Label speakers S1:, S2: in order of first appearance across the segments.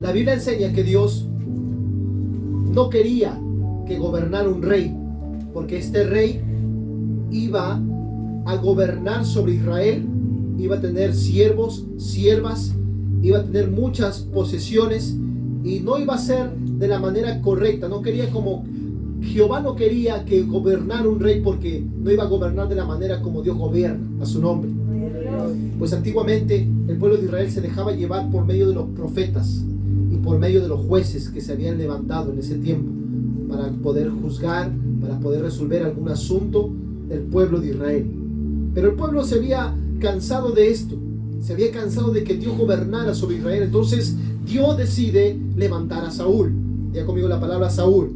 S1: La Biblia enseña que Dios no quería que gobernara un rey, porque este rey iba a gobernar sobre Israel, iba a tener siervos, siervas, iba a tener muchas posesiones y no iba a ser de la manera correcta. No quería como Jehová no quería que gobernara un rey, porque no iba a gobernar de la manera como Dios gobierna, a su nombre. Pues antiguamente el pueblo de Israel se dejaba llevar por medio de los profetas y por medio de los jueces que se habían levantado en ese tiempo para poder juzgar, para poder resolver algún asunto del pueblo de Israel. Pero el pueblo se había cansado de esto, se había cansado de que Dios gobernara sobre Israel. Entonces Dios decide levantar a Saúl. Ya conmigo la palabra Saúl.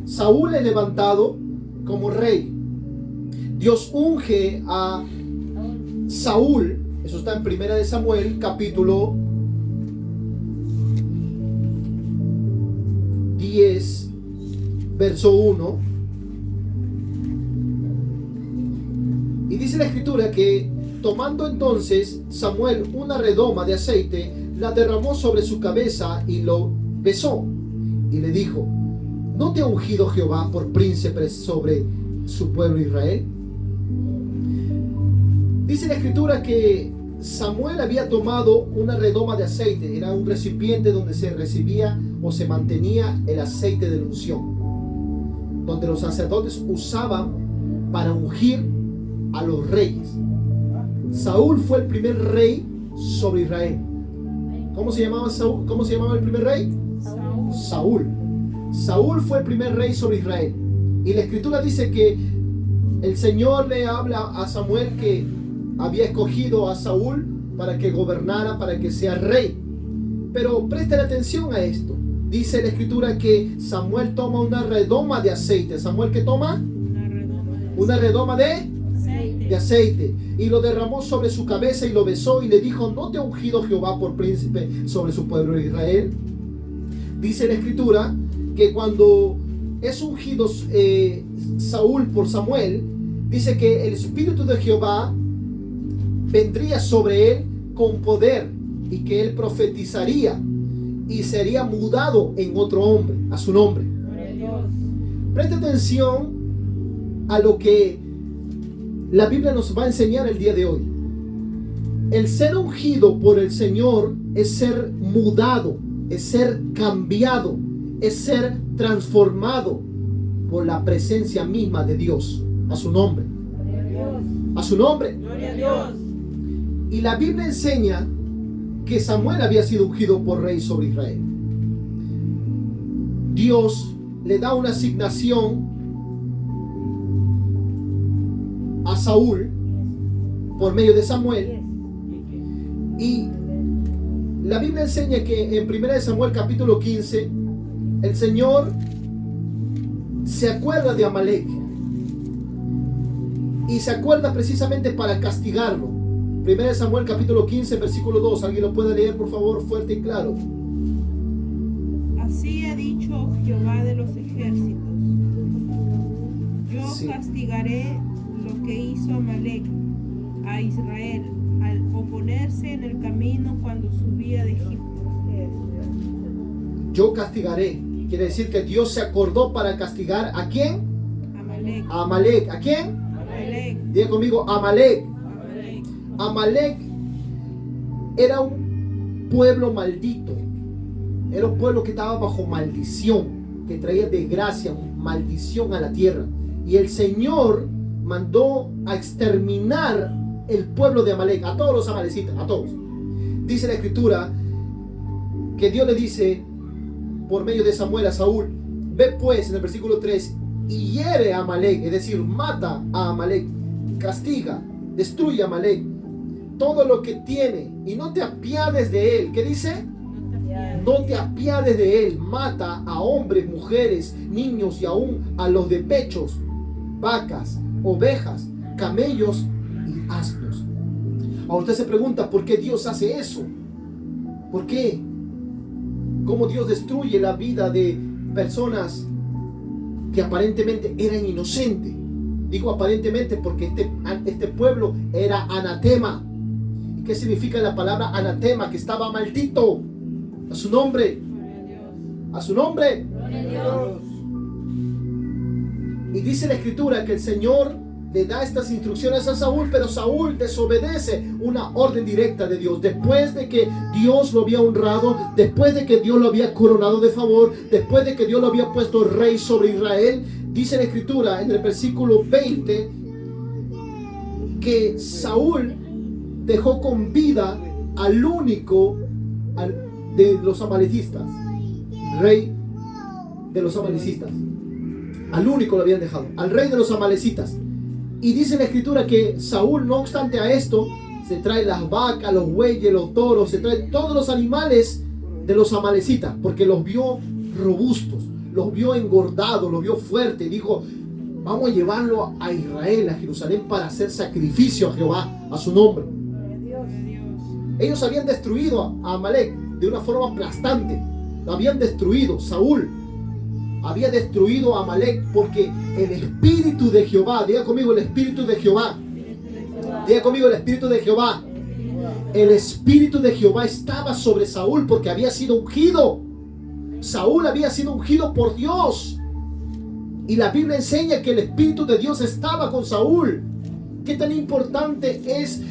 S1: Saúl es levantado como rey. Dios unge a Saúl. Eso está en 1 de Samuel, capítulo 10, verso 1. Y dice la escritura que tomando entonces Samuel una redoma de aceite, la derramó sobre su cabeza y lo besó. Y le dijo: ¿no te ha ungido Jehová por príncipe sobre su pueblo Israel? Dice la escritura que Samuel había tomado una redoma de aceite. Era un recipiente donde se recibía o se mantenía el aceite de la unción, donde los sacerdotes usaban para ungir a los reyes. Saúl fue el primer rey sobre Israel. ¿Cómo se llamaba Saúl? ¿Cómo se llamaba el primer rey? Saúl. Saúl fue el primer rey sobre Israel. Y la escritura dice que el Señor le habla a Samuel que había escogido a Saúl para que gobernara, para que sea rey. Pero presten atención a esto. Dice la escritura que Samuel toma una redoma de aceite. ¿Samuel qué toma? Una redoma de aceite. Y lo derramó sobre su cabeza y lo besó y le dijo: ¿no te ha ungido Jehová por príncipe sobre su pueblo de Israel? Dice la escritura que cuando es ungido Saúl por Samuel, dice que el Espíritu de Jehová vendría sobre él con poder y que él profetizaría y sería mudado en otro hombre, a su nombre. Presta atención a lo que la Biblia nos va a enseñar el día de hoy. El ser ungido por el Señor es ser mudado, es ser cambiado, es ser transformado por la presencia misma de Dios, a su nombre. A su nombre.
S2: Gloria a Dios.
S1: Y la Biblia enseña que Samuel había sido ungido por rey sobre Israel. Dios le da una asignación a Saúl por medio de Samuel. Y la Biblia enseña que en 1 de Samuel capítulo 15 el Señor se acuerda de Amalek y se acuerda precisamente para castigarlo. 1 de Samuel capítulo 15 versículo 2. ¿Alguien lo puede leer, por favor, fuerte y claro?
S2: Así ha dicho Jehová de los ejércitos: yo castigaré lo que hizo Amalek a Israel al oponerse en el camino cuando subía de Egipto.
S1: Yo castigaré. Quiere decir que Dios se acordó para castigar ¿a quién?
S2: Amalek.
S1: A Amalek. ¿A quién?
S2: Amalek.
S1: Diga conmigo, Amalek.
S2: Amalek.
S1: Amalek era un pueblo maldito. Era un pueblo que estaba bajo maldición, que traía desgracia, maldición a la tierra. Y el Señor mandó a exterminar el pueblo de Amalek, a todos los amalecitas, a todos. Dice la escritura que Dios le dice por medio de Samuel a Saúl: ve pues, en el versículo 3, y hiere a Amalek, es decir, mata a Amalek, castiga, destruye a Amalek, todo lo que tiene, y no te apiades de él. ¿Qué dice? No te apiades de él. Mata a hombres, mujeres, niños y aún a los de pechos, vacas, ovejas, camellos y asnos. Ahora usted se pregunta, ¿por qué Dios hace eso? ¿Por qué? ¿Cómo Dios destruye la vida de personas que aparentemente eran inocentes? Digo aparentemente porque este pueblo era anatema. ¿Y qué significa la palabra anatema? Que estaba maldito. A su nombre. A su nombre. Y dice la escritura que el Señor le da estas instrucciones a Saúl, pero Saúl desobedece una orden directa de Dios. Después de que Dios lo había honrado, después de que Dios lo había coronado de favor, después de que Dios lo había puesto rey sobre Israel, dice la escritura en el versículo 20 que Saúl dejó con vida al único de los amalecistas, rey de los amalecistas. Al único lo habían dejado, al rey de los amalecitas. Y dice la escritura que Saúl, no obstante a esto, se trae las vacas, los bueyes, los toros, se trae todos los animales de los amalecitas, porque los vio robustos, los vio engordados, los vio fuertes. Dijo, vamos a llevarlo a Israel, a Jerusalén, para hacer sacrificio a Jehová, a su nombre. Ellos habían destruido a Amalek de una forma aplastante. Lo habían destruido. Saúl había destruido a Amalek porque el Espíritu de Jehová, diga conmigo el Espíritu de Jehová, diga conmigo el Espíritu de Jehová, el Espíritu de Jehová estaba sobre Saúl porque había sido ungido. Saúl había sido ungido por Dios y la Biblia enseña que el Espíritu de Dios estaba con Saúl. ¿Qué tan importante es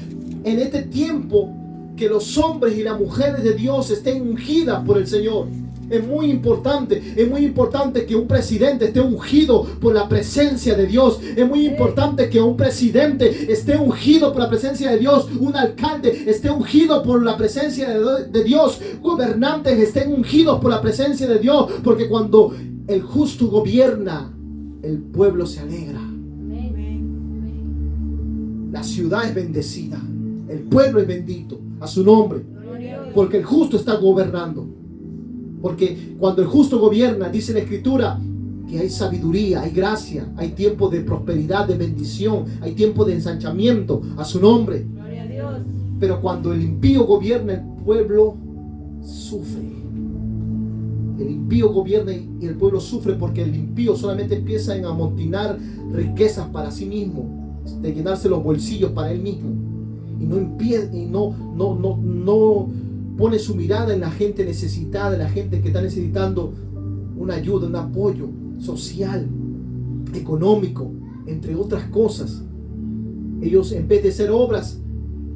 S1: en este tiempo que los hombres y las mujeres de Dios estén ungidas por el Señor? Es muy importante que un presidente esté ungido por la presencia de Dios. Es muy importante que un presidente esté ungido por la presencia de Dios. Un alcalde esté ungido por la presencia de Dios. Gobernantes estén ungidos por la presencia de Dios. Porque cuando el justo gobierna, el pueblo se alegra. La ciudad es bendecida. El pueblo es bendito a su nombre. Porque el justo está gobernando. Porque cuando el justo gobierna, dice la escritura, que hay sabiduría, hay gracia, hay tiempo de prosperidad, de bendición, hay tiempo de ensanchamiento a su nombre. Gloria a Dios. Pero cuando el impío gobierna, el pueblo sufre. El impío gobierna y el pueblo sufre porque el impío solamente empieza a amontonar riquezas para sí mismo, de llenarse los bolsillos para él mismo. Y no pone su mirada en la gente necesitada, en la gente que está necesitando una ayuda, un apoyo social, económico, entre otras cosas. Ellos, en vez de hacer obras,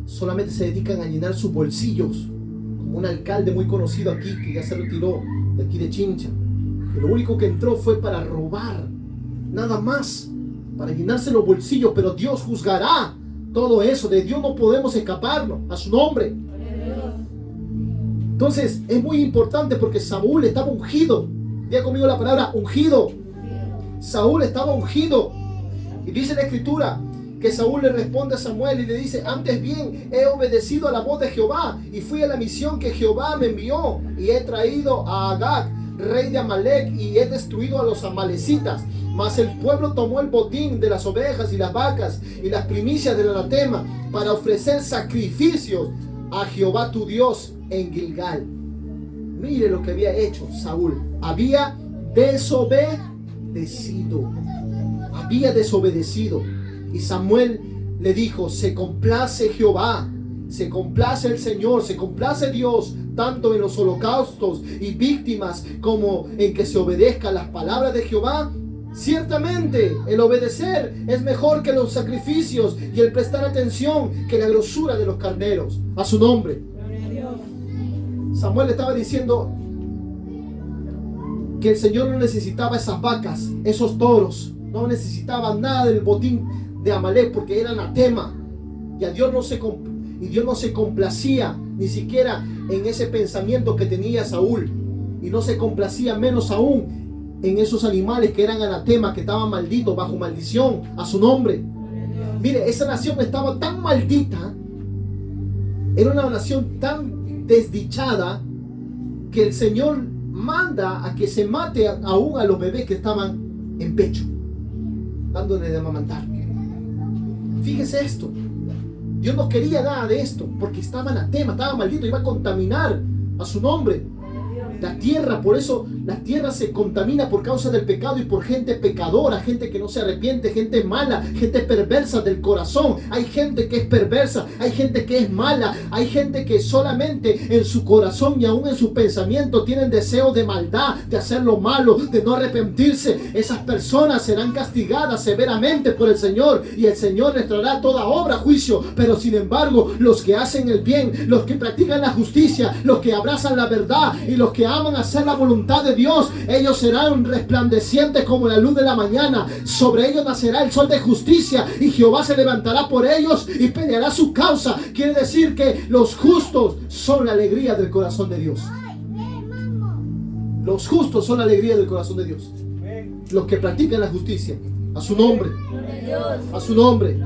S1: solamente se dedican a llenar sus bolsillos, como un alcalde muy conocido aquí, que ya se retiró de aquí de Chincha, que lo único que entró fue para robar, nada más, para llenarse los bolsillos. Pero Dios juzgará todo eso. De Dios no podemos escaparnos, a su nombre. Entonces es muy importante porque Saúl estaba ungido. Diga conmigo la palabra ungido. Saúl estaba ungido. Y dice la escritura que Saúl le responde a Samuel y le dice: antes bien he obedecido a la voz de Jehová y fui a la misión que Jehová me envió, y he traído a Agag, rey de Amalek, y he destruido a los amalecitas. Mas el pueblo tomó el botín de las ovejas y las vacas y las primicias del anatema para ofrecer sacrificios a Jehová tu Dios en Gilgal. Mire lo que había hecho Saúl. Había desobedecido. Y Samuel le dijo: se complace Jehová, se complace el Señor, se complace Dios, tanto en los holocaustos y víctimas como en que se obedezcan las palabras de Jehová. Ciertamente el obedecer es mejor que los sacrificios, y el prestar atención que la grosura de los carneros, a su nombre. Samuel estaba diciendo que el Señor no necesitaba esas vacas, esos toros, no necesitaba nada del botín de Amalek, porque era anatema, y Dios no se complacía ni siquiera en ese pensamiento que tenía Saúl, y no se complacía menos aún en esos animales que eran anatema, que estaban malditos, bajo maldición, a su nombre. Mire, esa nación estaba tan maldita, era una nación tan desdichada, que el Señor manda a que se mate aún a los bebés que estaban en pecho, dándole de amamantar. Fíjese esto, Dios no quería nada de esto, porque estaba anatema, estaba maldito, iba a contaminar a su nombre. La tierra, por eso la tierra se contamina por causa del pecado y por gente pecadora, gente que no se arrepiente, gente mala, gente perversa del corazón. Hay gente que es perversa, hay gente que es mala, hay gente que solamente en su corazón y aún en su pensamiento tienen deseo de maldad, de hacer lo malo, de no arrepentirse. Esas personas serán castigadas severamente por el Señor y el Señor les traerá toda obra a juicio. Pero sin embargo, los que hacen el bien, los que practican la justicia, los que abrazan la verdad y los que aman hacer la voluntad de Dios, ellos serán resplandecientes como la luz de la mañana. Sobre ellos nacerá el sol de justicia y Jehová se levantará por ellos y peleará su causa. Quiere decir que los justos son la alegría del corazón de Dios. Los justos son la alegría del corazón de Dios. Los que practican la justicia. A su nombre. A su nombre.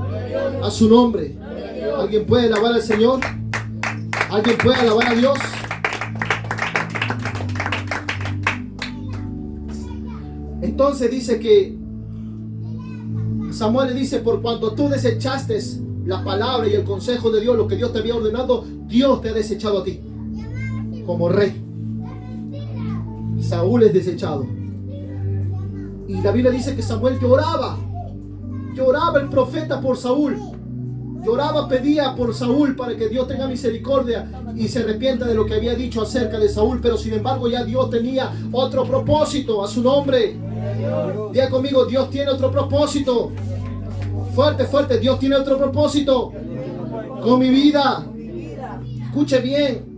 S1: A su nombre. ¿Alguien puede alabar al Señor? ¿Alguien puede alabar a Dios? Entonces dice que Samuel le dice: por cuanto tú desechaste la palabra y el consejo de Dios, lo que Dios te había ordenado, Dios te ha desechado a ti como rey. Saúl es desechado. Y la Biblia dice que Samuel lloraba el profeta por Saúl. Lloraba, pedía por Saúl para que Dios tenga misericordia y se arrepienta de lo que había dicho acerca de Saúl. Pero sin embargo ya Dios tenía otro propósito. A su nombre. Diga conmigo: Dios tiene otro propósito. Fuerte, fuerte. Dios tiene otro propósito con mi vida. Escuche bien.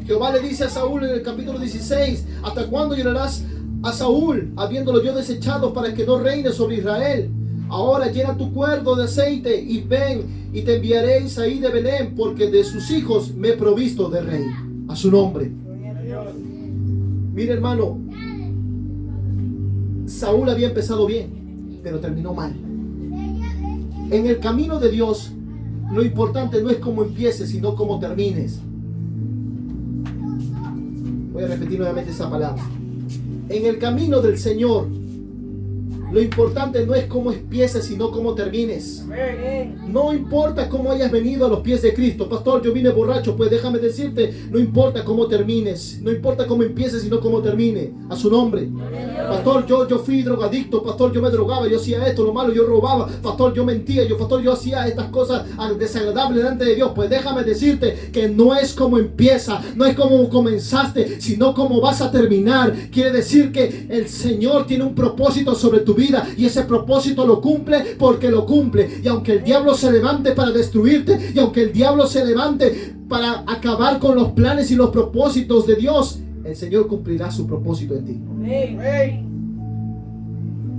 S1: Jehová le dice a Saúl en el capítulo 16: ¿hasta cuándo llorarás a Saúl, habiéndolo yo desechado, para que no reine sobre Israel? Ahora llena tu cuerno de aceite y ven, y te enviaré a Isaí de Belén, porque de sus hijos me he provisto de rey. A su nombre. Mire, hermano, Saúl había empezado bien, pero terminó mal. En el camino de Dios, lo importante no es cómo empieces, sino cómo termines. Voy a repetir nuevamente esa palabra. En el camino del Señor, lo importante no es cómo empieces, sino cómo termines. No importa cómo hayas venido a los pies de Cristo. Pastor, yo vine borracho. Pues déjame decirte, no importa cómo termines. No importa cómo empieces, sino cómo termine. A su nombre. Pastor, yo fui drogadicto. Pastor, yo me drogaba. Yo hacía esto, lo malo, yo robaba. Pastor, yo mentía. Pastor, yo hacía estas cosas desagradables delante de Dios. Pues déjame decirte que no es como empieza, no es como comenzaste, sino como vas a terminar. Quiere decir que el Señor tiene un propósito sobre tu vida, y ese propósito lo cumple porque lo cumple. Y aunque el diablo se levante para destruirte, y aunque el diablo se levante para acabar con los planes y los propósitos de Dios, el Señor cumplirá su propósito en ti. Amén.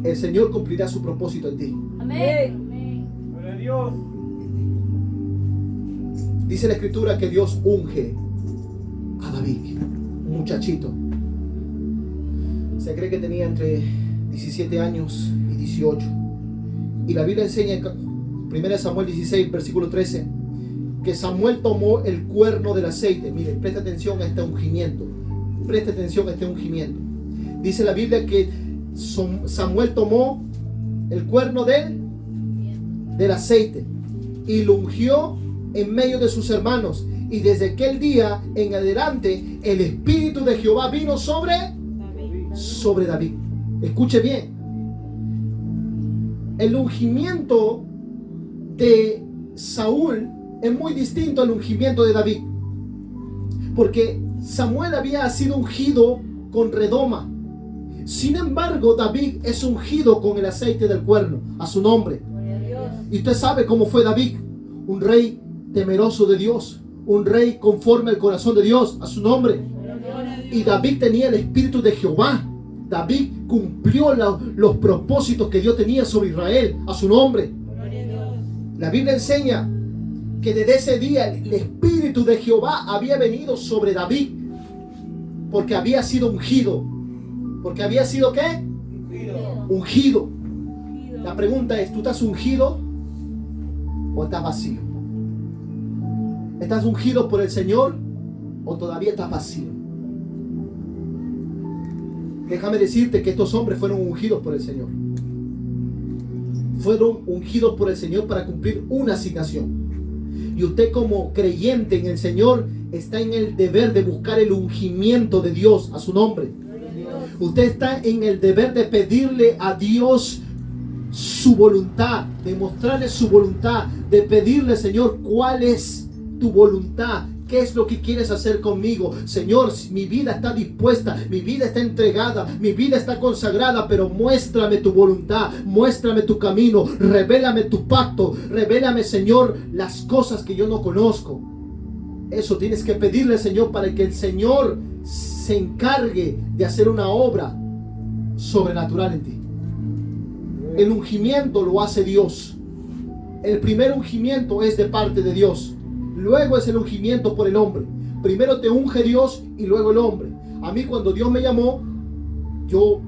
S1: El Señor cumplirá su propósito en ti. Amén. Dios. Dice la Escritura que Dios unge a David, un muchachito. Se cree que tenía entre 17 años y 18. Y la Biblia enseña en 1 Samuel 16, versículo 13, que Samuel tomó el cuerno del aceite. Mire, presta atención a este ungimiento. Presta atención a este ungimiento. Dice la Biblia que Samuel tomó el cuerno del aceite y lo ungió en medio de sus hermanos. Y desde aquel día en adelante el Espíritu de Jehová vino sobre David. Escuche bien. El ungimiento de Saúl es muy distinto al ungimiento de David, porque Samuel había sido ungido con redoma. Sin embargo, David es ungido con el aceite del cuerno. A su nombre. Y usted sabe cómo fue David: un rey temeroso de Dios, un rey conforme al corazón de Dios. A su nombre. Y David tenía el Espíritu de Jehová. David cumplió los propósitos que Dios tenía sobre Israel. A su nombre. La Biblia enseña que desde ese día el Espíritu de Jehová había venido sobre David, porque había sido ungido. ¿Porque había sido qué? Ungido. La pregunta es: ¿tú estás ungido o estás vacío? ¿Estás ungido por el Señor o todavía estás vacío? Déjame decirte que estos hombres fueron ungidos por el Señor. Fueron ungidos por el Señor para cumplir una asignación. Y usted, como creyente en el Señor, está en el deber de buscar el ungimiento de Dios a su nombre. Usted está en el deber de pedirle a Dios su voluntad, de mostrarle su voluntad, de pedirle, Señor, ¿cuál es tu voluntad? ¿Qué es lo que quieres hacer conmigo? Señor, mi vida está dispuesta, mi vida está entregada, mi vida está consagrada, pero muéstrame tu voluntad, muéstrame tu camino, revélame tu pacto, revélame, Señor, las cosas que yo no conozco. Eso tienes que pedirle, Señor, para que el Señor se encargue de hacer una obra sobrenatural en ti. El ungimiento lo hace Dios. El primer ungimiento es de parte de Dios. Luego es el ungimiento por el hombre. Primero te unge Dios y luego el hombre. A mí, cuando Dios me llamó, yo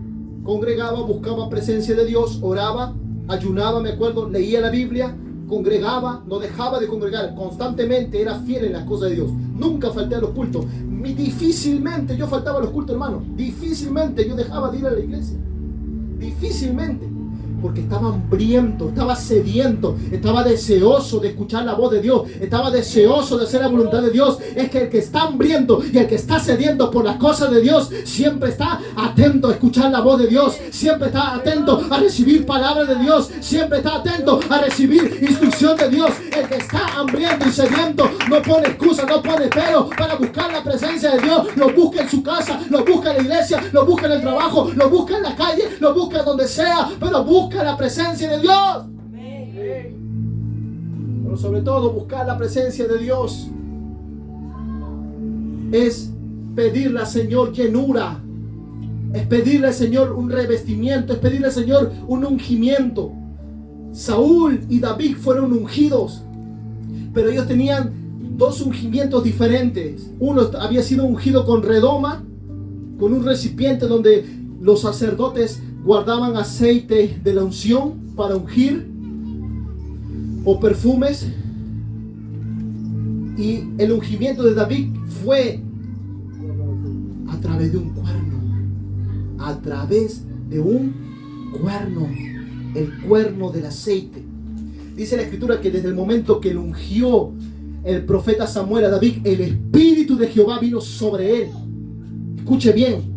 S1: congregaba, buscaba presencia de Dios, oraba, ayunaba, me acuerdo, leía la Biblia, congregaba, no dejaba de congregar, constantemente era fiel en las cosas de Dios. Nunca falté a los cultos. Difícilmente yo faltaba a los cultos, hermano. Difícilmente yo dejaba de ir a la iglesia. Difícilmente. Porque estaba hambriento, estaba sediento, estaba deseoso de escuchar la voz de Dios, estaba deseoso de hacer la voluntad de Dios. Es que el que está hambriento y el que está sediento por las cosas de Dios siempre está atento a escuchar la voz de Dios, siempre está atento a recibir palabras de Dios, siempre está atento a recibir instrucción de Dios. El que está hambriento y sediento no pone excusa, no pone pero para buscar la presencia de Dios. Lo busca en su casa, lo busca en la iglesia, lo busca en el trabajo, lo busca en la calle, lo busca donde sea, pero busca la presencia de Dios. Amén. Pero sobre todo buscar la presencia de Dios es pedirle al Señor llenura, es pedirle al Señor un revestimiento, es pedirle al Señor un ungimiento. Saúl y David fueron ungidos, pero ellos tenían dos ungimientos diferentes. Uno había sido ungido con redoma, con un recipiente donde los sacerdotes guardaban aceite de la unción para ungir, o perfumes. Y el ungimiento de David fue a través de un cuerno. A través de un cuerno. El cuerno del aceite. Dice la escritura que desde el momento que le ungió el profeta Samuel a David, el Espíritu de Jehová vino sobre él. Escuche bien.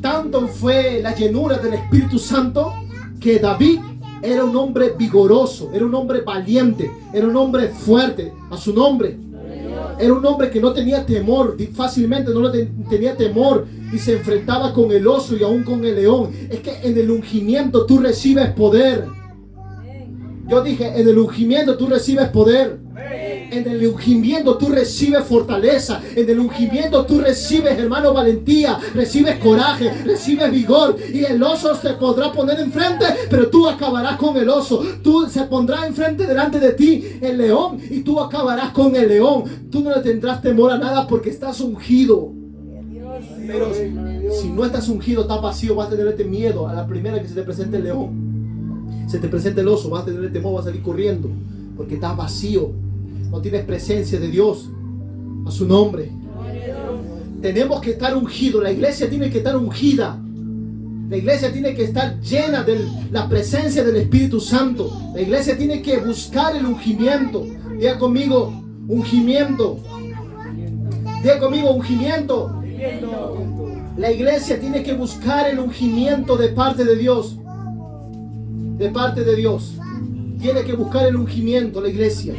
S1: Tanto fue la llenura del Espíritu Santo que David era un hombre vigoroso, era un hombre valiente, era un hombre fuerte a su nombre. Era un hombre que no tenía temor, fácilmente no tenía temor, y se enfrentaba con el oso y aún con el león. Es que en el ungimiento tú recibes poder. Yo dije, en el ungimiento tú recibes poder. En el ungimiento tú recibes fortaleza. En el ungimiento tú recibes, hermano, valentía. Recibes coraje, recibes vigor. Y el oso se podrá poner enfrente, pero tú acabarás con el oso. Tú se pondrá enfrente delante de ti el león, y tú acabarás con el león. Tú no le tendrás temor a nada porque estás ungido. Pero si no estás ungido, estás vacío, vas a tenerle miedo a la primera que se te presente el león. Se te presenta el oso, vas a tenerle temor, vas a salir corriendo porque estás vacío. No tienes presencia de Dios a su nombre. Tenemos que estar ungidos. La iglesia tiene que estar ungida. La iglesia tiene que estar llena de la presencia del Espíritu Santo. La iglesia tiene que buscar el ungimiento. Diga conmigo, ungimiento. Diga conmigo, ungimiento. La iglesia tiene que buscar el ungimiento de parte de Dios. De parte de Dios. Tiene que buscar el ungimiento la iglesia.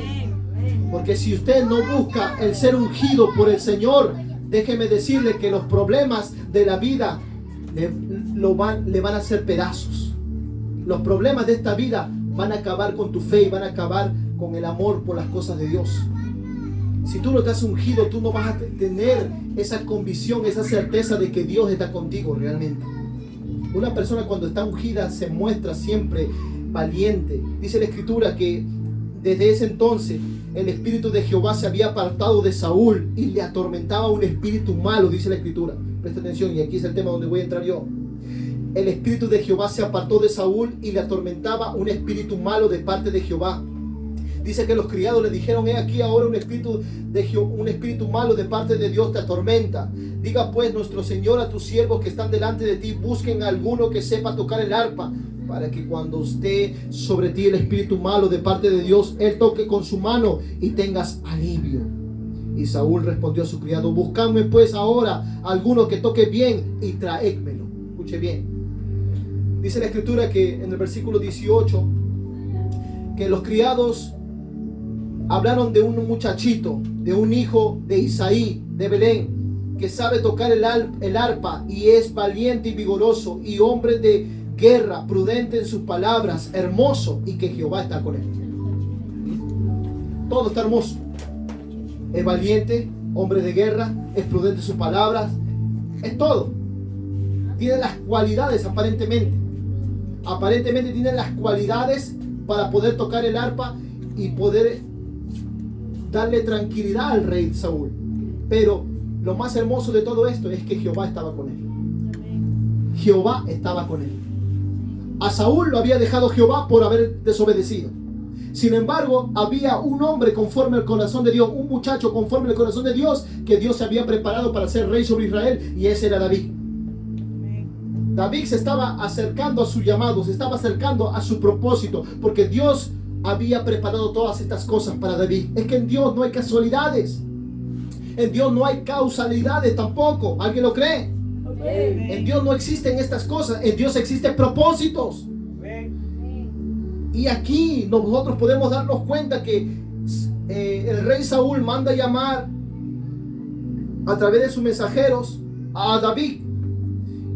S1: Porque si usted no busca el ser ungido por el Señor, déjeme decirle que los problemas de la vida le van a hacer pedazos. Los problemas de esta vida van a acabar con tu fe y van a acabar con el amor por las cosas de Dios. Si tú no estás ungido, tú no vas a tener esa convicción, esa certeza de que Dios está contigo realmente. Una persona cuando está ungida se muestra siempre valiente. Dice la Escritura que desde ese entonces el Espíritu de Jehová se había apartado de Saúl y le atormentaba un espíritu malo, dice la Escritura. Presta atención, y aquí es el tema donde voy a entrar yo. El Espíritu de Jehová se apartó de Saúl y le atormentaba un espíritu malo de parte de Jehová. Dice que los criados le dijeron: he aquí ahora un espíritu malo de parte de Dios te atormenta. Diga pues nuestro Señor a tus siervos que están delante de ti, busquen a alguno que sepa tocar el arpa, para que cuando esté sobre ti el espíritu malo de parte de Dios, Él toque con su mano y tengas alivio. Y Saúl respondió a su criado: buscadme pues ahora alguno que toque bien y traédmelo. Escuche bien. Dice la escritura que en el versículo 18 que los criados hablaron de un muchachito, de un hijo de Isaí, de Belén, que sabe tocar el arpa y es valiente y vigoroso y hombre de guerra, prudente en sus palabras, hermoso, y que Jehová está con él. Todo está hermoso. Es valiente, hombre de guerra, es prudente en sus palabras, es todo. Tiene las cualidades aparentemente. Aparentemente tiene las cualidades para poder tocar el arpa y poder darle tranquilidad al rey Saúl. Pero lo más hermoso de todo esto es que Jehová estaba con él. Jehová estaba con él. A Saúl lo había dejado Jehová por haber desobedecido. Sin embargo, había un hombre conforme al corazón de Dios, un muchacho conforme al corazón de Dios, que Dios se había preparado para ser rey sobre Israel, y ese era David. David se estaba acercando a su llamado, se estaba acercando a su propósito, porque Dios había preparado todas estas cosas para David. Es que en Dios no hay casualidades, en Dios no hay causalidades tampoco. ¿Alguien lo cree? En Dios no existen estas cosas, en Dios existen propósitos. Y aquí nosotros podemos darnos cuenta que el rey Saúl manda llamar a través de sus mensajeros a David.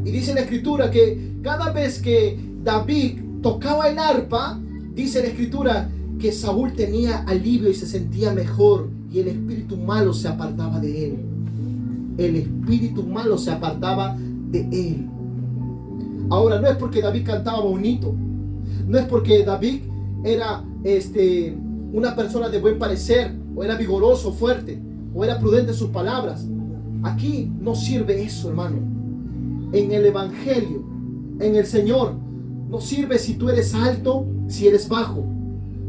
S1: Y dice la escritura que cada vez que David tocaba el arpa, dice la escritura que Saúl tenía alivio y se sentía mejor, y el espíritu malo se apartaba de él. El espíritu malo se apartaba de él. Ahora, no es porque David cantaba bonito, no es porque David era una persona de buen parecer, o era vigoroso, fuerte, o era prudente en sus palabras. Aquí no sirve eso, hermano. En el evangelio, en el Señor, no sirve si tú eres alto, si eres bajo.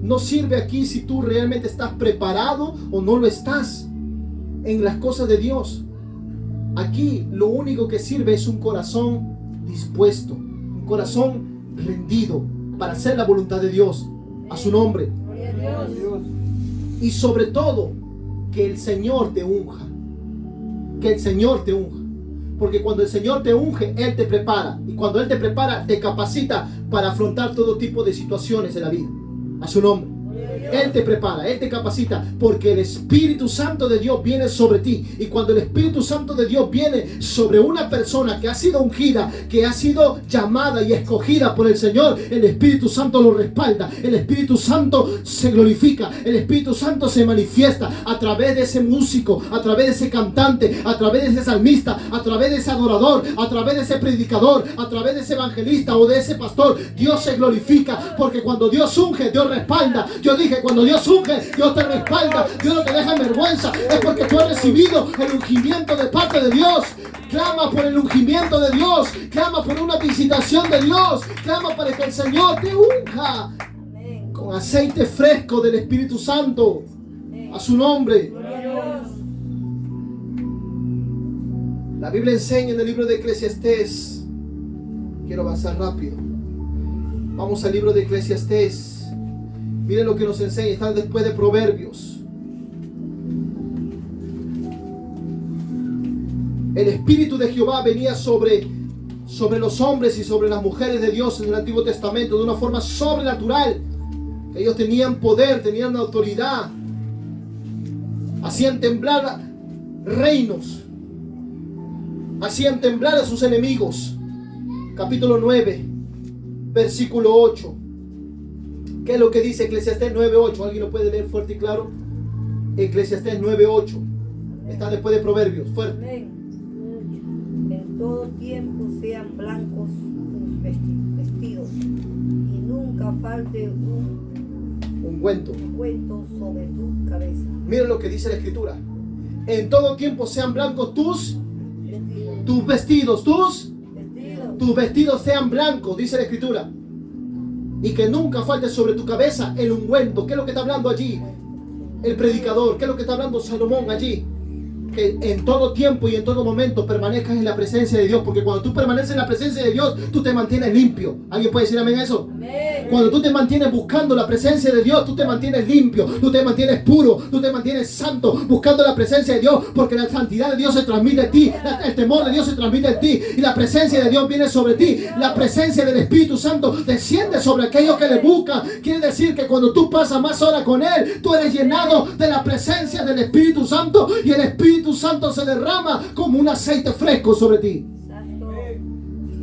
S1: No sirve aquí si tú realmente estás preparado o no lo estás en las cosas de Dios. Aquí lo único que sirve es un corazón dispuesto, un corazón rendido para hacer la voluntad de Dios a su nombre. Y sobre todo, que el Señor te unja. Que el Señor te unja. Porque cuando el Señor te unge, Él te prepara. Y cuando Él te prepara, te capacita para afrontar todo tipo de situaciones en la vida. A su nombre. Él te prepara, Él te capacita, porque el Espíritu Santo de Dios viene sobre ti. Y cuando el Espíritu Santo de Dios viene sobre una persona que ha sido ungida, que ha sido llamada y escogida por el Señor, el Espíritu Santo lo respalda. El Espíritu Santo se glorifica. El Espíritu Santo se manifiesta a través de ese músico, a través de ese cantante, a través de ese salmista, a través de ese adorador, a través de ese predicador, a través de ese evangelista o de ese pastor. Dios se glorifica, porque cuando Dios unge, Dios respalda. Yo dije, cuando Dios unge, Dios te respalda. Dios no te deja en vergüenza. Es porque tú has recibido el ungimiento de parte de Dios. Clama por el ungimiento de Dios. Clama por una visitación de Dios. Clama para que el Señor te unja con aceite fresco del Espíritu Santo. A su nombre. La Biblia enseña en el libro de Eclesiastés. Quiero avanzar rápido. Vamos al libro de Eclesiastés. Miren lo que nos enseña. Está después de Proverbios. El Espíritu de Jehová venía sobre los hombres y sobre las mujeres de Dios en el Antiguo Testamento de una forma sobrenatural. Ellos tenían poder, tenían autoridad. Hacían temblar reinos. Hacían temblar a sus enemigos. Capítulo 9, versículo 8. ¿Qué es lo que dice Eclesiastés 9:8? ¿Alguien lo puede leer fuerte y claro? Eclesiastés 9:8. Está después de Proverbios. Fuerte.
S3: Amén. En todo tiempo sean blancos tus vestidos, y nunca falte un
S1: ungüento
S3: sobre tu cabeza.
S1: Miren lo que dice la Escritura. En todo tiempo sean blancos tus vestidos. Tus vestidos sean blancos, dice la Escritura. Y que nunca falte sobre tu cabeza el ungüento. ¿Qué es lo que está hablando allí el predicador? ¿Qué es lo que está hablando Salomón allí? ¿Qué que en todo tiempo y en todo momento permanezcas en la presencia de Dios, porque cuando tú permaneces en la presencia de Dios, tú te mantienes limpio. ¿Alguien puede decir amén a eso?
S3: Amén.
S1: Cuando tú te mantienes buscando la presencia de Dios, tú te mantienes limpio, tú te mantienes puro, tú te mantienes santo, buscando la presencia de Dios, porque la santidad de Dios se transmite a ti, el temor de Dios se transmite a ti, y la presencia de Dios viene sobre ti. La presencia del Espíritu Santo desciende sobre aquellos que le buscan. Quiere decir que cuando tú pasas más horas con Él, tú eres llenado de la presencia del Espíritu Santo, y el Espíritu Santo se derrama como un aceite fresco sobre ti.
S3: Santo.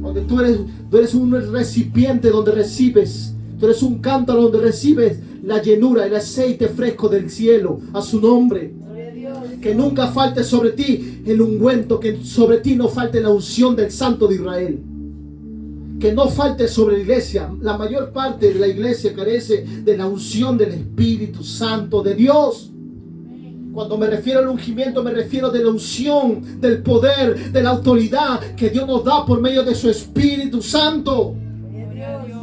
S1: Donde tú eres un recipiente donde recibes, tú eres un cántaro donde recibes la llenura, el aceite fresco del cielo, a su nombre.
S3: Gloria a Dios.
S1: Que nunca falte sobre ti el ungüento, que sobre ti no falte la unción del Santo de Israel. Que no falte sobre la iglesia. La mayor parte de la iglesia carece de la unción del Espíritu Santo de Dios. Cuando me refiero al ungimiento, me refiero de la unción, del poder, de la autoridad que Dios nos da por medio de su Espíritu Santo.
S2: Gloria a Dios.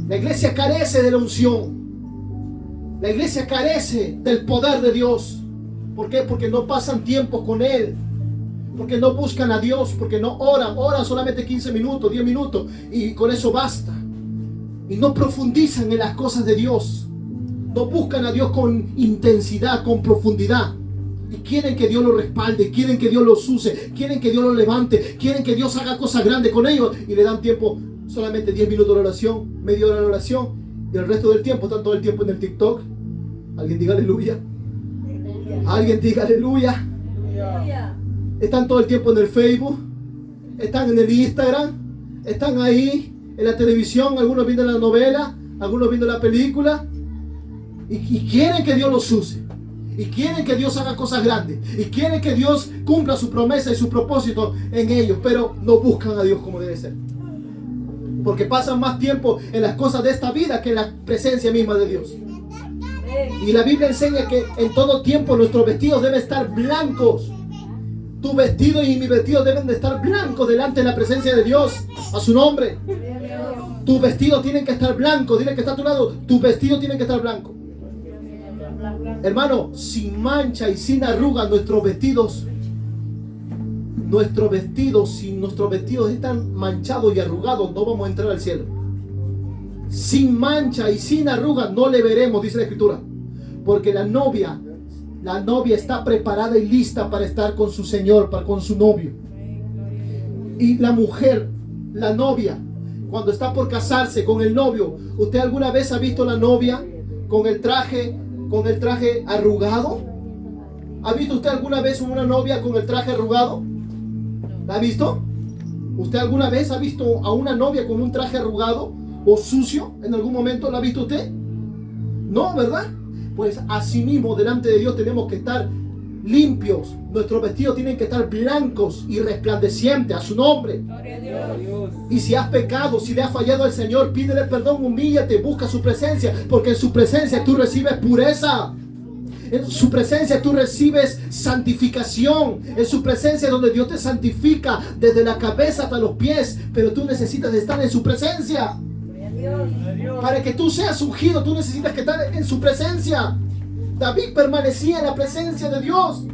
S1: La iglesia carece de la unción. La iglesia carece del poder de Dios. ¿Por qué? Porque no pasan tiempo con Él. Porque no buscan a Dios. Porque no oran solamente 15 minutos, 10 minutos. Y con eso basta. Y no profundizan en las cosas de Dios. No buscan a Dios con intensidad, con profundidad. Y quieren que Dios lo respalde, quieren que Dios los use, quieren que Dios los levante, quieren que Dios haga cosas grandes con ellos. Y le dan tiempo, solamente 10 minutos de oración, media hora de oración. Y el resto del tiempo, están todo el tiempo en el TikTok. Alguien diga aleluya. Alguien diga aleluya.
S3: Aleluya.
S1: Están todo el tiempo en el Facebook. Están en el Instagram. Están ahí en la televisión. Algunos viendo la novela, algunos viendo la película. Y quieren que Dios los use. Y quieren que Dios haga cosas grandes. Y quieren que Dios cumpla su promesa y su propósito en ellos. Pero no buscan a Dios como debe ser. Porque pasan más tiempo en las cosas de esta vida que en la presencia misma de Dios. Y la Biblia enseña que en todo tiempo nuestros vestidos deben estar blancos. Tu vestido y mi vestido deben de estar blancos delante de la presencia de Dios. A su nombre. Tus vestidos tienen que estar blancos. Dile que está a tu lado. Tus vestidos tienen que estar blancos. Hermano, sin mancha y sin arruga nuestros vestidos, si nuestros vestidos están manchados y arrugados, no vamos a entrar al cielo. Sin mancha y sin arruga no le veremos, dice la Escritura. Porque la novia está preparada y lista para estar con su Señor, con su novio. Y la mujer, la novia, cuando está por casarse con el novio, ¿usted alguna vez ha visto la novia con el traje arrugado? ¿Ha visto usted alguna vez una novia con el traje arrugado? ¿La ha visto? ¿Usted alguna vez ha visto a una novia con un traje arrugado o sucio? ¿En algún momento la ha visto usted? No, ¿verdad? Pues así mismo delante de Dios tenemos que estar limpios. Nuestros vestidos tienen que estar blancos y resplandecientes a su nombre.
S2: Gloria a Dios.
S1: Y si has pecado, si le has fallado al Señor, pídele perdón, humíllate, busca su presencia, porque en su presencia tú recibes pureza. En su presencia tú recibes santificación. En su presencia donde Dios te santifica desde la cabeza hasta los pies. Pero tú necesitas estar en su presencia. Para que tú seas ungido, tú necesitas que estar en su presencia. David permanecía en la presencia de Dios.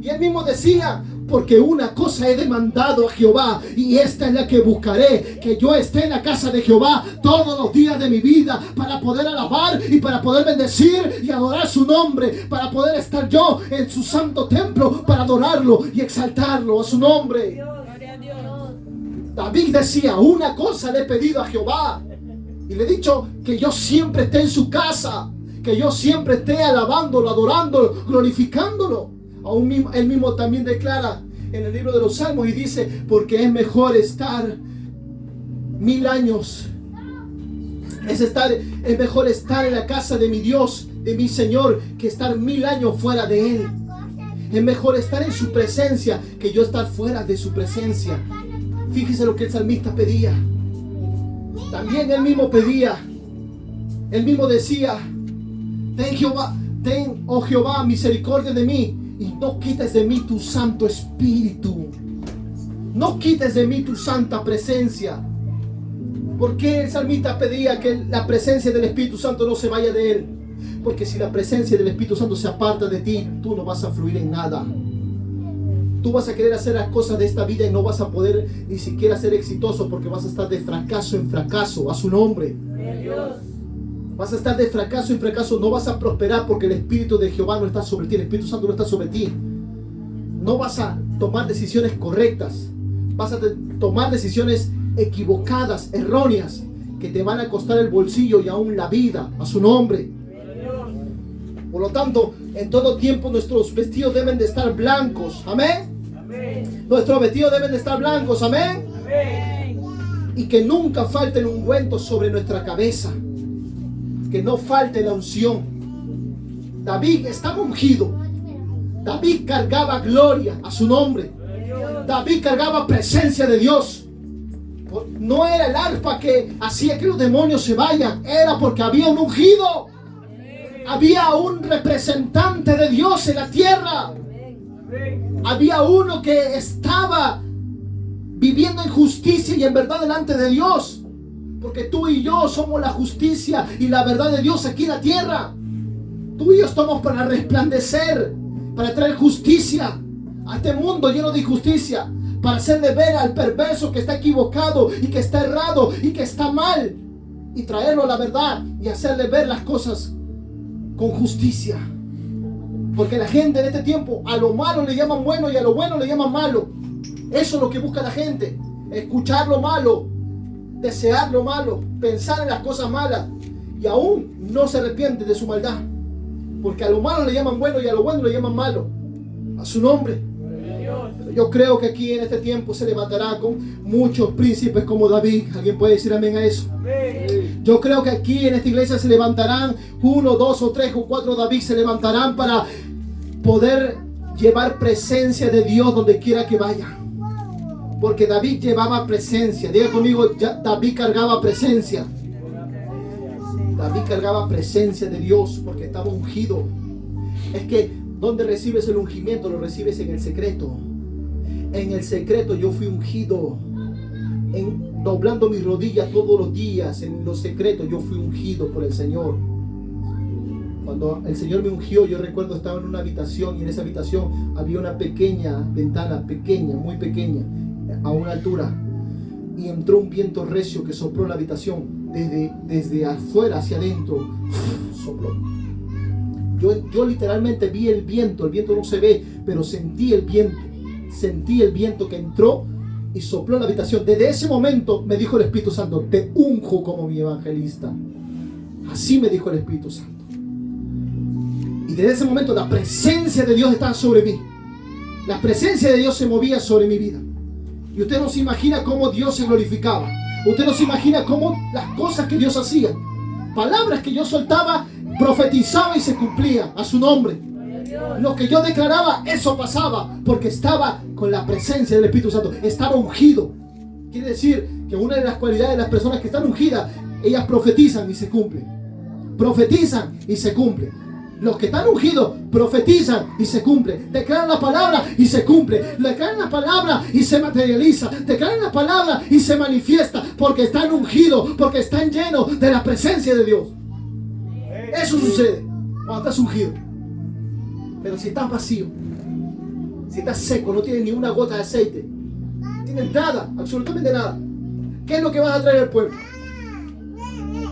S1: Y él mismo decía: porque una cosa he demandado a Jehová, y esta es la que buscaré, que yo esté en la casa de Jehová todos los días de mi vida, para poder alabar y para poder bendecir y adorar su nombre, para poder estar yo en su santo templo, para adorarlo y exaltarlo a su nombre.
S2: Gloria a Dios.
S1: David decía: una cosa le he pedido a Jehová, y le he dicho que yo siempre esté en su casa, que yo siempre esté alabándolo, adorándolo, glorificándolo. Aún mismo, él mismo también declara en el libro de los Salmos y dice: porque es mejor estar 1000 años, es mejor estar en la casa de mi Dios, de mi Señor, que estar 1000 años fuera de Él. Es mejor estar en su presencia que yo estar fuera de su presencia. Fíjese lo que el salmista pedía. También él mismo pedía, él mismo decía: ten, oh Jehová, misericordia de mí, y no quites de mí tu Santo Espíritu. No quites de mí tu santa presencia. ¿Por qué el salmista pedía que la presencia del Espíritu Santo no se vaya de él? Porque si la presencia del Espíritu Santo se aparta de ti, tú no vas a fluir en nada. Tú vas a querer hacer las cosas de esta vida y no vas a poder ni siquiera ser exitoso, porque vas a estar de fracaso en fracaso. A su nombre. Vas a estar de fracaso en fracaso. No vas a prosperar porque el Espíritu de Jehová no está sobre ti. El Espíritu Santo no está sobre ti. No vas a tomar decisiones correctas. Vas a tomar decisiones equivocadas, erróneas, que te van a costar el bolsillo y aún la vida. A su nombre. Por lo tanto, en todo tiempo nuestros vestidos deben de estar blancos. Amén. Nuestros vestidos deben de estar blancos. Amén. Y que nunca falte el ungüento sobre nuestra cabeza. Que no falte la unción. David estaba ungido. David cargaba gloria a su nombre. David cargaba presencia de Dios. No era el arpa que hacía que los demonios se vayan. Era porque había un ungido. Había un representante de Dios en la tierra. Había uno que estaba viviendo en justicia y en verdad delante de Dios. Porque tú y yo somos la justicia y la verdad de Dios aquí en la tierra. Tú y yo estamos para resplandecer, para traer justicia a este mundo lleno de injusticia, para hacerle ver al perverso que está equivocado y que está errado y que está mal, y traerlo a la verdad y hacerle ver las cosas con justicia. Porque la gente en este tiempo a lo malo le llaman bueno y a lo bueno le llaman malo. Eso es lo que busca la gente: escuchar lo malo, desear lo malo, pensar en las cosas malas, y aún no se arrepiente de su maldad. Porque a lo malo le llaman bueno y a lo bueno le llaman malo. A su nombre. Pero yo creo que aquí en este tiempo se levantará con muchos príncipes como David. ¿Alguien puede decir amén a eso? Yo creo que aquí en esta iglesia se levantarán 1, 2 o 3 o 4 David. Se levantarán para poder llevar presencia de Dios donde quiera que vaya. Porque David llevaba presencia. Diga conmigo, David cargaba presencia. David cargaba presencia de Dios porque estaba ungido. Es que donde recibes el ungimiento, lo recibes en el secreto. En el secreto yo fui ungido. Doblando mis rodillas todos los días, en los secretos yo fui ungido por el Señor. Cuando el Señor me ungió, yo recuerdo estaba en una habitación, y en esa habitación había una pequeña ventana, pequeña, muy pequeña, a una altura, y entró un viento recio que sopló la habitación desde afuera hacia adentro. Sopló. Yo literalmente vi el viento no se ve, pero sentí el viento que entró y sopló la habitación. Desde ese momento me dijo el Espíritu Santo: te unjo como mi evangelista. Así me dijo el Espíritu Santo. Y desde ese momento la presencia de Dios estaba sobre mí. La presencia de Dios se movía sobre mi vida. Y usted no se imagina cómo Dios se glorificaba. Usted no se imagina cómo las cosas que Dios hacía, palabras que yo soltaba, profetizaba y se cumplía a su nombre. Lo que yo declaraba, eso pasaba, porque estaba con la presencia del Espíritu Santo. Estaba ungido. Quiere decir que una de las cualidades de las personas que están ungidas, ellas profetizan y se cumplen. Profetizan y se cumplen. Los que están ungidos profetizan y se cumple. Declaran la palabra y se cumple. Declaran la palabra y se materializa. Declaran la palabra y se manifiesta. Porque están ungidos, porque están llenos de la presencia de Dios. Eso sucede cuando estás ungido. Pero si estás vacío, si estás seco, no tienes ni una gota de aceite, no tienes nada, absolutamente nada, ¿qué es lo que vas a traer al pueblo?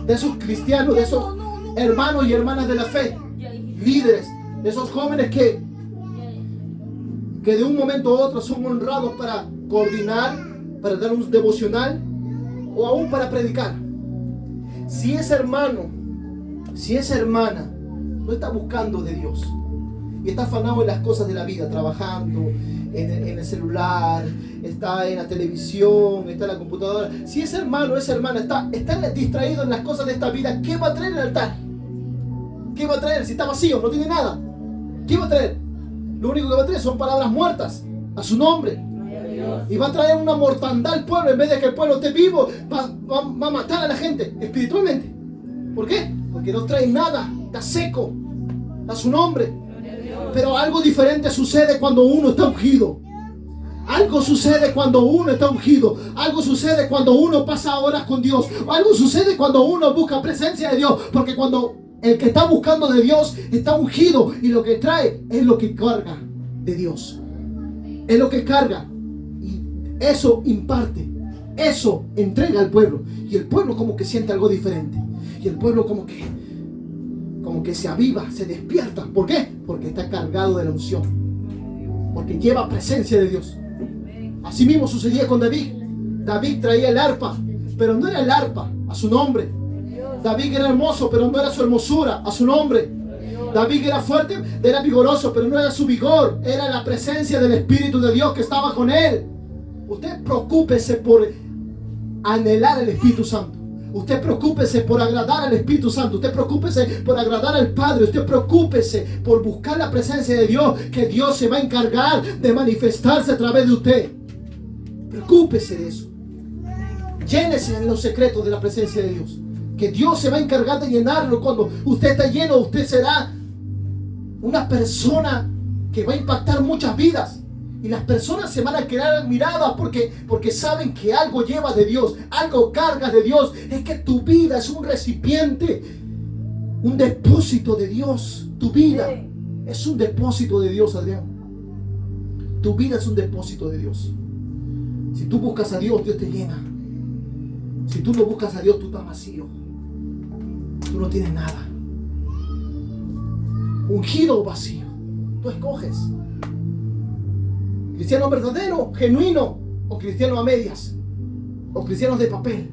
S1: De esos cristianos, de esos hermanos y hermanas de la fe, líderes, de esos jóvenes que de un momento a otro son honrados para coordinar, para dar un devocional o aún para predicar. Si ese hermano, si esa hermana no está buscando de Dios y está afanado en las cosas de la vida, trabajando en el celular, está en la televisión, está en la computadora, si ese hermano o esa hermana está distraído en las cosas de esta vida, ¿qué va a traer el altar? ¿Qué va a traer si está vacío, no tiene nada? ¿Qué va a traer? Lo único que va a traer son palabras muertas a su nombre. Y va a traer una mortandad al pueblo. En vez de que el pueblo esté vivo, va a matar a la gente espiritualmente. ¿Por qué? Porque no trae nada, está seco a su nombre. Pero algo diferente sucede cuando uno está ungido. Algo sucede cuando uno está ungido. Algo sucede cuando uno pasa horas con Dios. Algo sucede cuando uno busca presencia de Dios. Porque cuando El que está buscando de Dios está ungido y lo que trae es lo que carga de Dios. Es lo que carga y eso imparte, eso entrega al pueblo y el pueblo como que siente algo diferente y el pueblo como que se aviva, se despierta. ¿Por qué? Porque está cargado de la unción, porque lleva presencia de Dios. Así mismo sucedía con David. David traía el arpa, pero no era el arpa a su nombre. David era hermoso, pero no era su hermosura a su nombre. David era fuerte, era vigoroso, pero no era su vigor. Era la presencia del Espíritu de Dios que estaba con él. Usted preocúpese por anhelar el Espíritu Santo. Usted preocúpese por agradar al Espíritu Santo. Usted preocúpese por agradar al Padre. Usted preocúpese por buscar la presencia de Dios, que Dios se va a encargar de manifestarse a través de usted. Preocúpese de eso. Llénese en los secretos de la presencia de Dios, que Dios se va a encargar de llenarlo. Cuando usted está lleno, usted será una persona que va a impactar muchas vidas. Y las personas se van a quedar admiradas porque saben que algo lleva de Dios, algo cargas de Dios. Es que tu vida es un recipiente, un depósito de Dios. Tu vida es un depósito de Dios, Adrián. Tu vida es un depósito de Dios. Si tú buscas a Dios, Dios te llena. Si tú no buscas a Dios, tú estás vacío. Tú no tienes nada. Ungido o vacío. Tú escoges. Cristiano verdadero, genuino, o cristiano a medias, o cristianos de papel.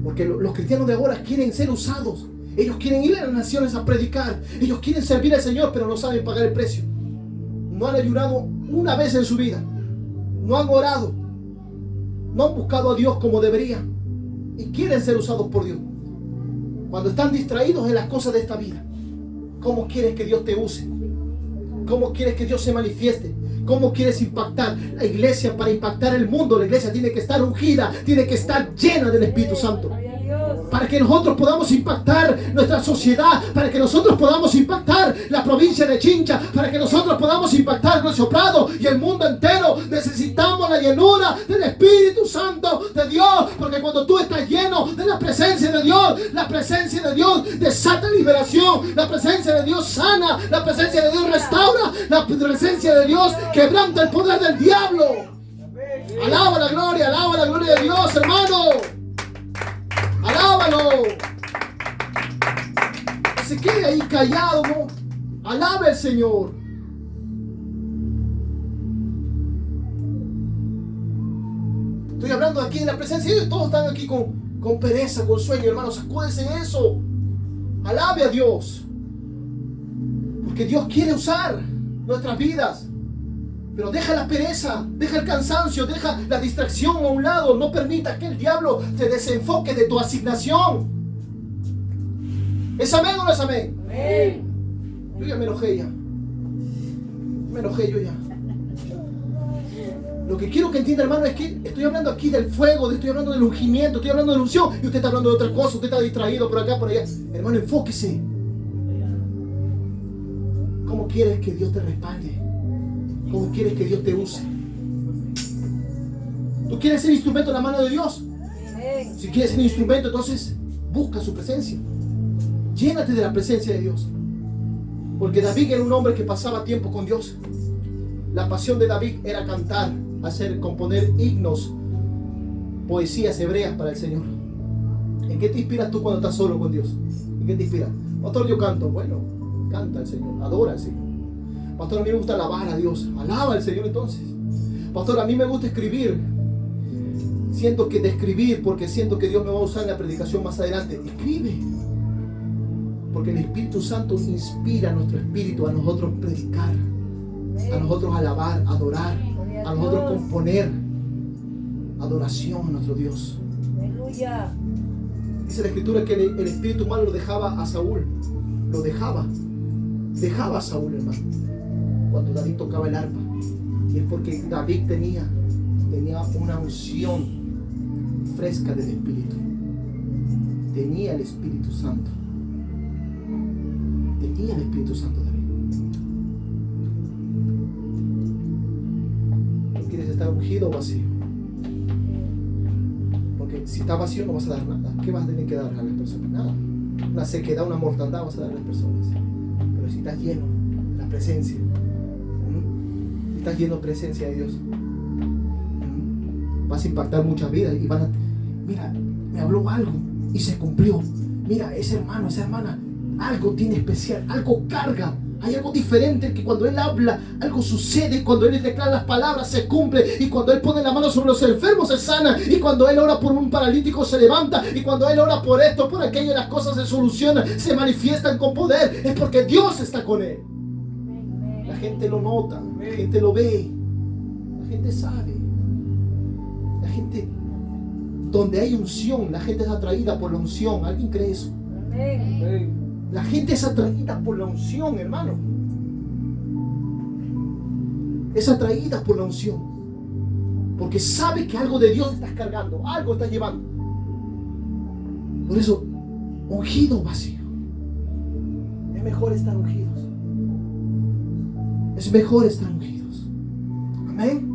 S1: Porque los cristianos de ahora quieren ser usados. Ellos quieren ir a las naciones a predicar. Ellos quieren servir al Señor, pero no saben pagar el precio. No han ayunado una vez en su vida. No han orado. No han buscado a Dios como deberían. Y quieren ser usados por Dios. Cuando están distraídos en las cosas de esta vida. ¿Cómo quieres que Dios te use? ¿Cómo quieres que Dios se manifieste? ¿Cómo quieres impactar la iglesia? Para impactar el mundo, la iglesia tiene que estar ungida, tiene que estar llena del Espíritu Santo. Para que nosotros podamos impactar nuestra sociedad, para que nosotros podamos impactar la provincia de Chincha, para que nosotros podamos impactar nuestro Prado y el mundo entero, necesitamos la llenura del Espíritu Santo de Dios. Porque cuando tú estás lleno de la presencia de Dios, la presencia de Dios desata liberación, la presencia de Dios sana, la presencia de Dios restaura, la presencia de Dios quebranta el poder del diablo. Alaba la gloria de Dios, hermano. Alábalo. No se quede ahí callado, ¿no? Alabe al Señor. Estoy hablando aquí de la presencia de Dios. Todos están aquí con pereza, con sueño, hermanos. Sacúdense eso. Alabe a Dios. Porque Dios quiere usar nuestras vidas. Pero deja la pereza, deja el cansancio, deja la distracción a un lado. No permitas que el diablo te desenfoque de tu asignación. ¿Es amén o no es amén?
S3: Amén.
S1: Yo ya me enojé ya. Me enojé yo ya. Lo que quiero que entienda, hermano, es que estoy hablando aquí del fuego, estoy hablando del ungimiento, estoy hablando de la unción. Y usted está hablando de otra cosa, usted está distraído por acá, por allá. Hermano, enfóquese. ¿Cómo quieres que Dios te respalde? ¿Cómo quieres que Dios te use? ¿Tú quieres ser instrumento en la mano de Dios? Si quieres ser instrumento, entonces busca su presencia. Llénate de la presencia de Dios. Porque David era un hombre que pasaba tiempo con Dios. La pasión de David era cantar, componer himnos, poesías hebreas para el Señor. ¿En qué te inspiras tú cuando estás solo con Dios? ¿En qué te inspiras? Pastor, yo canto. Bueno, canta al Señor, adora al Señor. Pastor, a mí me gusta alabar a Dios. Alaba al Señor entonces. Pastor, a mí me gusta escribir. Siento que de escribir, porque siento que Dios me va a usar en la predicación más adelante. Escribe. Porque el Espíritu Santo inspira a nuestro espíritu a nosotros predicar, a nosotros alabar, adorar, a nosotros componer adoración a nuestro Dios.
S3: Aleluya.
S1: Dice la Escritura que el espíritu malo lo dejaba a Saúl. Lo dejaba a Saúl, hermano, cuando David tocaba el arpa. Y es porque David tenía una unción fresca del Espíritu. Tenía el Espíritu Santo. Tenía el Espíritu Santo, David. ¿No quieres estar ungido o vacío? Porque si está vacío no vas a dar nada. ¿Qué vas a tener que dar a las personas? Nada. una sequedad, una mortandad vas a dar a las personas. Pero si estás lleno de la presencia, si estás lleno de presencia de Dios, vas a impactar muchas vidas y van a, mira, me habló algo y se cumplió. Mira, ese hermano, esa hermana, algo tiene especial, algo carga. Hay algo diferente, que cuando Él habla, algo sucede. Cuando Él declara las palabras, se cumple. Y cuando Él pone la mano sobre los enfermos, se sana. Y cuando Él ora por un paralítico, se levanta. Y cuando Él ora por esto, por aquello, las cosas se solucionan, se manifiestan con poder. Es porque Dios está con Él. La gente lo nota, la gente lo ve, la gente sabe. La gente, donde hay unción, la gente es atraída por la unción. ¿Alguien cree eso?
S3: Amén.
S1: La gente es atraída por la unción, hermano. Es atraída por la unción. Porque sabe que algo de Dios estás cargando, algo estás llevando. Por eso, ungido vacío. Es mejor estar ungidos. Es mejor estar ungidos. Amén.